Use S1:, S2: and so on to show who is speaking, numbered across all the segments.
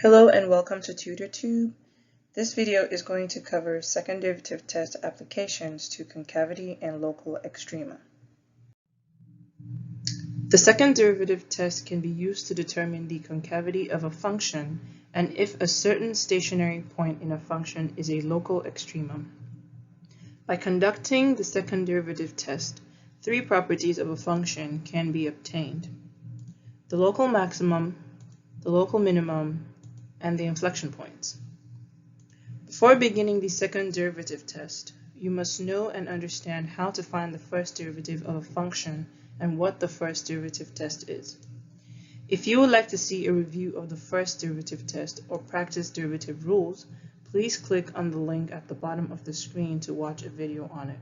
S1: Hello and welcome to TutorTube. This video is going to cover second derivative test applications to concavity and local extrema. The second derivative test can be used to determine the concavity of a function and if a certain stationary point in a function is a local extremum. By conducting the second derivative test, three properties of a function can be obtained: the local maximum, the local minimum, and the inflection points. Before beginning the second derivative test, you must know and understand how to find the first derivative of a function and what the first derivative test is. If you would like to see a review of the first derivative test or practice derivative rules, please click on the link at the bottom of the screen to watch a video on it.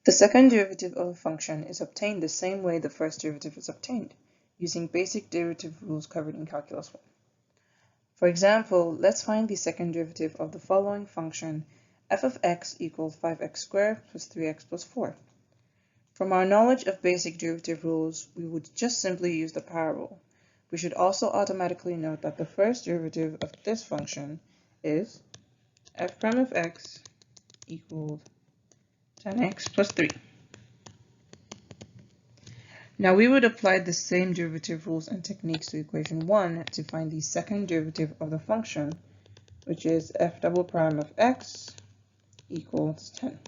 S1: The second derivative of a function is obtained the same way the first derivative is obtained, using basic derivative rules covered in Calculus 1. For example, let's find the second derivative of the following function f of x equals 5x squared plus 3x plus 4. From our knowledge of basic derivative rules, we would just simply use the power rule. We should also automatically note that the first derivative of this function is f prime of x equals 10x plus 3. Now we would apply the same derivative rules and techniques to equation 1 to find the second derivative of the function, which is f double prime of x equals 10.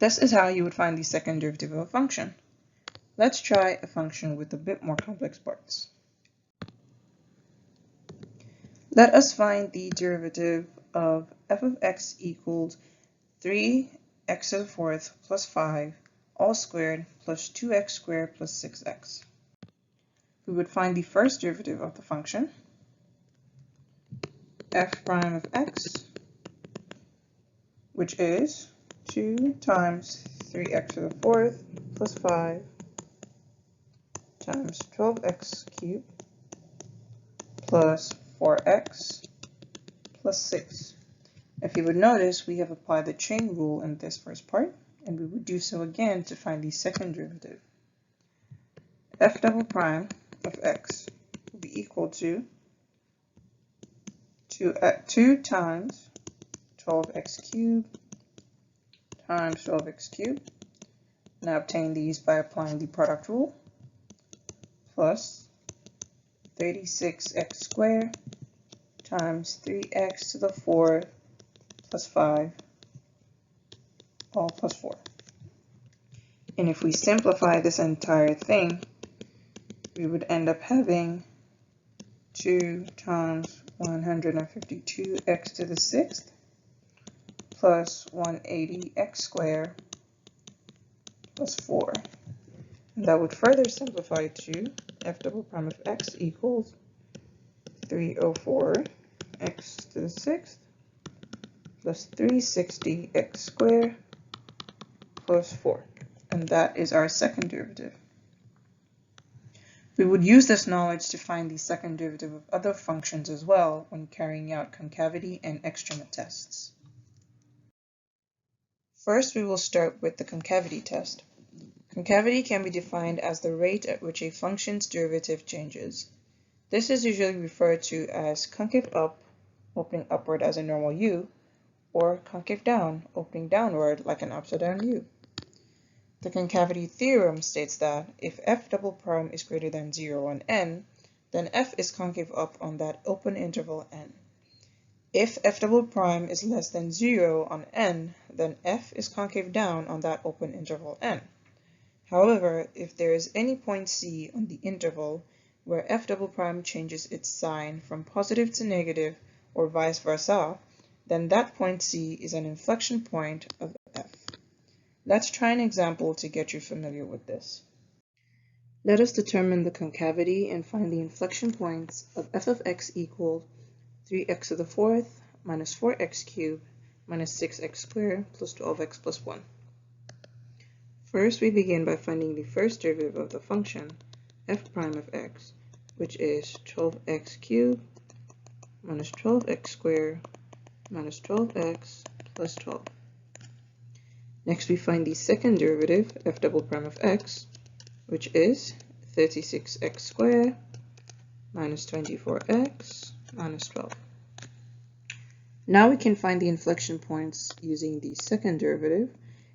S1: This is how you would find the second derivative of a function. Let's try a function with a bit more complex parts. Let us find the derivative of f of x equals 3x to the fourth plus 5 all squared plus 2x squared plus 6x. We would find the first derivative of the function, f prime of x, which is 2 times 3x to the fourth plus 5 times 12x cubed plus 4x plus 6. If you would notice, we have applied the chain rule in this first part, and we would do so again to find the second derivative. F double prime of x will be equal to 2 times 12x cubed times 12x cubed. Now obtain these by applying the product rule, plus 36x squared times 3x to the fourth plus 5 all plus 4. And if we simplify this entire thing, we would end up having 2 times 152x to the sixth plus 180x squared plus 4. And that would further simplify to f double prime of x equals 304x to the sixth plus 360x squared plus 4. And that is our second derivative. We would use this knowledge to find the second derivative of other functions as well when carrying out concavity and extrema tests. First, we will start with the concavity test. Concavity can be defined as the rate at which a function's derivative changes. This is usually referred to as concave up, opening upward as a normal U, or concave down, opening downward like an upside down U. The concavity theorem states that if f double prime is greater than 0 on n, then f is concave up on that open interval n. If f double prime is less than 0 on n, then f is concave down on that open interval n. However, if there is any point C on the interval where f double prime changes its sign from positive to negative or vice versa, then that point C is an inflection point of f. Let's try an example to get you familiar with this. Let us determine the concavity and find the inflection points of f of x equals 3x to the fourth minus 4x cubed minus 6x squared plus 12x plus 1. First, we begin by finding the first derivative of the function f prime of x, which is 12x cubed minus 12x squared minus 12x plus 12. Next, we find the second derivative, f double prime of x, which is 36x squared minus 24x minus 12. Now we can find the inflection points using the second derivative,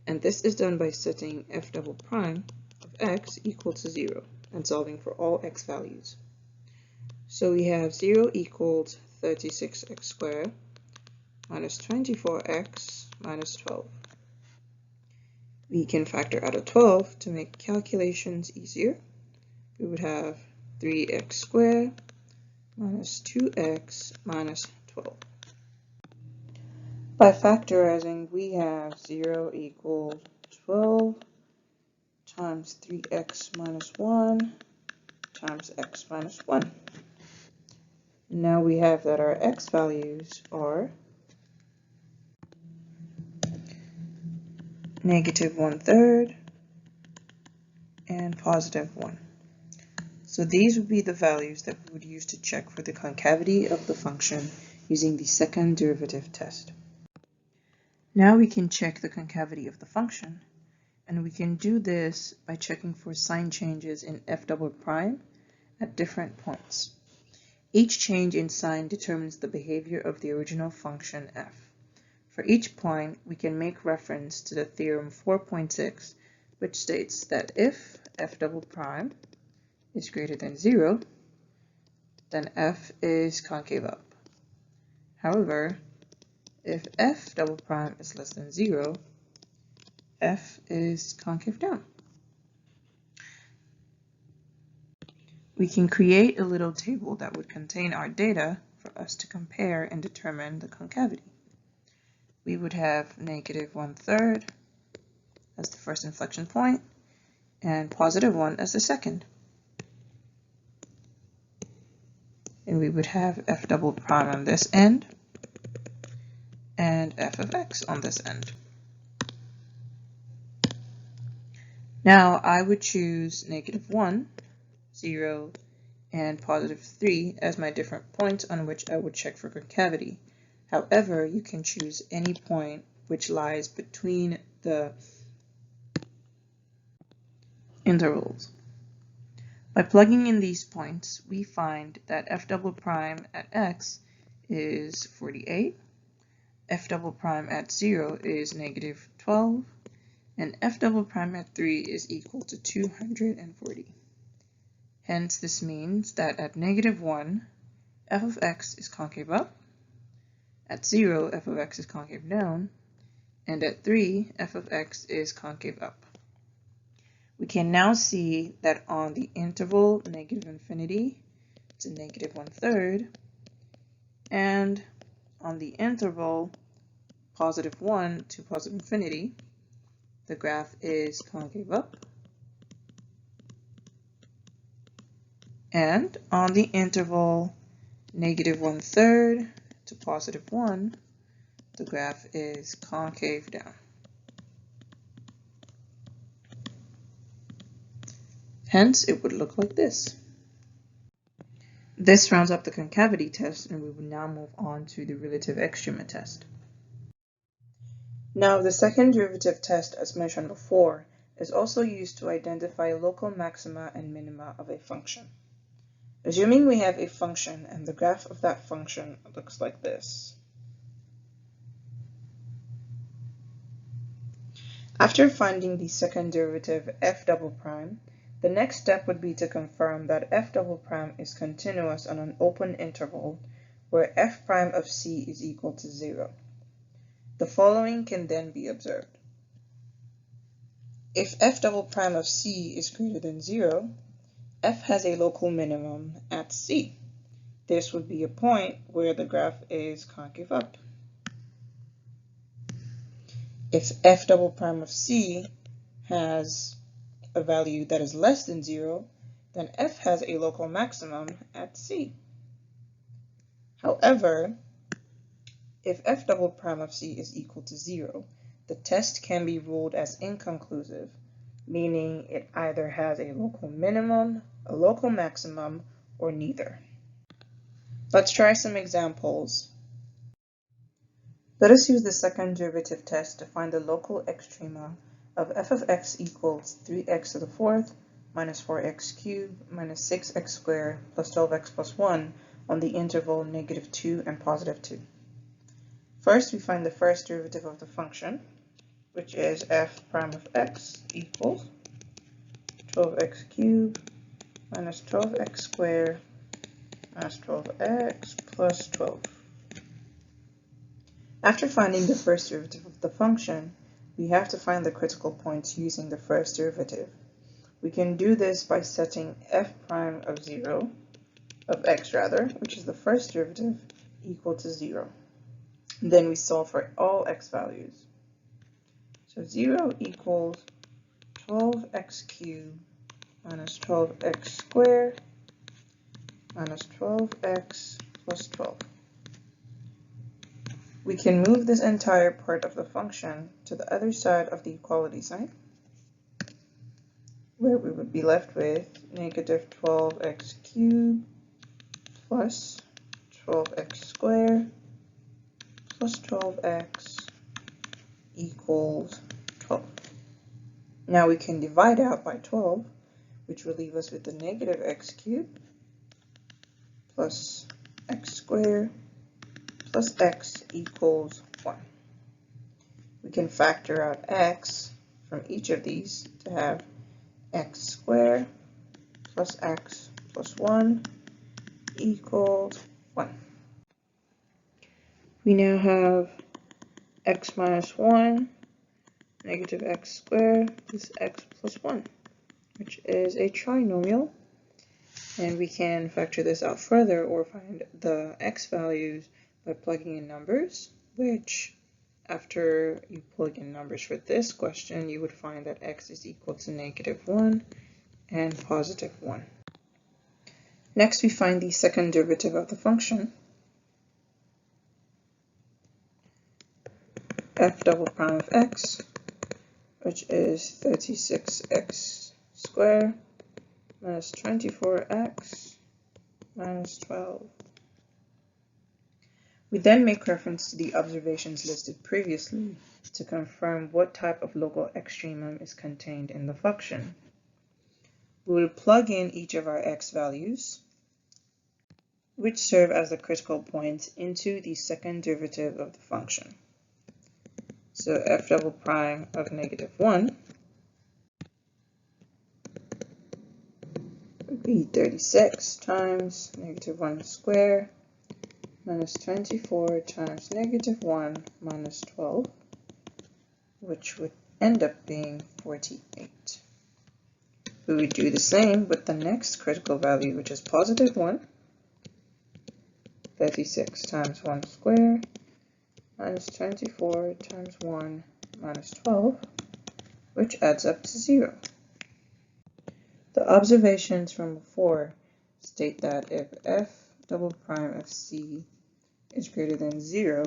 S1: and this is done by setting f double prime of x equal to 0 and solving for all x values. So we have 0 equals 36x squared minus 24x minus 12. We can factor out a 12 to make calculations easier. We would have 3x squared minus 2x minus 12. By factorizing, we have 0 equals 12 times 3x minus 1 times x minus 1. Now we have that our x values are negative 1/3 and positive 1. So these would be the values that we would use to check for the concavity of the function using the second derivative test. Now we can check the concavity of the function, and we can do this by checking for sign changes in f double prime at different points. Each change in sign determines the behavior of the original function f. For each point, we can make reference to the theorem 4.6, which states that if f double prime is greater than 0, then f is concave up. However, if f double prime is less than 0, f is concave down. We can create a little table that would contain our data for us to compare and determine the concavity. We would have negative 1/3 as the first inflection point and positive 1 as the second. And we would have f double prime on this end and f of x on this end. Now I would choose negative 1, 0, and positive 3 as my different points on which I would check for concavity. However, you can choose any point which lies between the intervals. By plugging in these points, we find that f double prime at x is 48, f double prime at 0 is negative 12, and f double prime at 3 is equal to 240. Hence, this means that at negative 1, f of x is concave up, at 0, f of x is concave down, and at 3, f of x is concave up. We can now see that on the interval negative infinity to negative 1/3, and on the interval positive 1 to positive infinity, the graph is concave up, and on the interval negative 1/3 to positive 1, the graph is concave down. Hence, it would look like this. This rounds up the concavity test, and we will now move on to the relative extrema test. Now, the second derivative test, as mentioned before, is also used to identify local maxima and minima of a function. Assuming we have a function and the graph of that function looks like this. After finding the second derivative f double prime, the next step would be to confirm that f double prime is continuous on an open interval where f prime of c is equal to 0. The following can then be observed. If f double prime of c is greater than 0, f has a local minimum at c. This would be a point where the graph is concave up. If f double prime of c has a value that is less than 0, then f has a local maximum at c. However, if f double prime of c is equal to 0, the test can be ruled as inconclusive, meaning it either has a local minimum, a local maximum, or neither. Let's try some examples. Let us use the second derivative test to find the local extrema of f of x equals 3x to the fourth minus 4x cubed minus 6x squared plus 12x plus 1 on the interval -2 and +2. First, we find the first derivative of the function, which is f prime of x equals 12x cubed minus 12x squared minus 12x plus 12. After finding the first derivative of the function, we have to find the critical points using the first derivative. We can do this by setting f prime of x, which is the first derivative, equal to 0. Then we solve for all x values. So 0 equals 12x cubed minus 12x squared minus 12x plus 12. We can move this entire part of the function to the other side of the equality sign, where we would be left with -12x cubed plus 12x squared plus 12x equals 12. Now we can divide out by 12, which will leave us with the -x cubed plus x squared plus x equals 1. We can factor out x from each of these to have x squared plus x plus 1 equals 1. We now have x minus 1, -x squared is x plus 1, which is a trinomial. And we can factor this out further or find the x values by plugging in numbers, which after you plug in numbers for this question, you would find that x is equal to -1 and +1. Next, we find the second derivative of the function, f double prime of x, which is 36x squared minus 24x minus 12. We then make reference to the observations listed previously to confirm what type of local extremum is contained in the function. We will plug in each of our x values, which serve as the critical points, into the second derivative of the function. So f double prime of -1 would be 36 times -1 squared minus 24 times -1 minus 12, which would end up being 48. We would do the same with the next critical value, which is +1, 36 times 1 squared minus 24 times 1 minus 12, which adds up to 0. The observations from before state that if f double prime of c is greater than 0,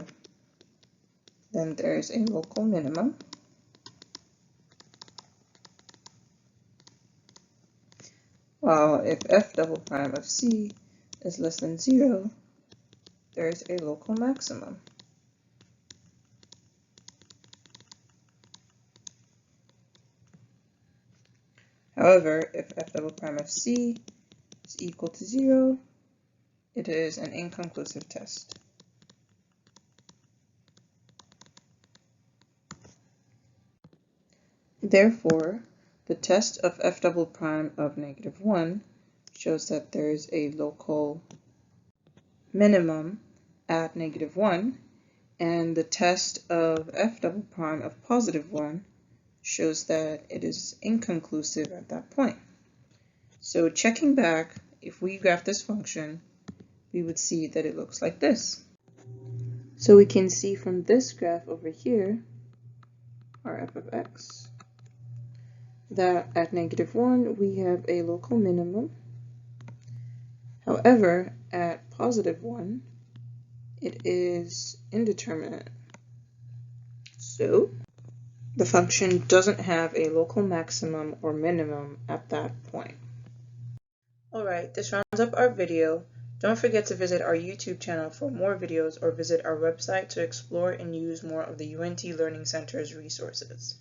S1: then there is a local minimum. While if f double prime of c is less than 0, there is a local maximum. However, if f double prime of c is equal to 0, it is an inconclusive test. Therefore, the test of f double prime of -1 shows that there is a local minimum at -1, and the test of f double prime of +1 shows that it is inconclusive at that point. So checking back, if we graph this function, we would see that it looks like this. So we can see from this graph over here, our f of x, that at -1 we have a local minimum. However, at +1, it is indeterminate. So the function doesn't have a local maximum or minimum at that point. Alright, this rounds up our video. Don't forget to visit our YouTube channel for more videos or visit our website to explore and use more of the UNT Learning Center's resources.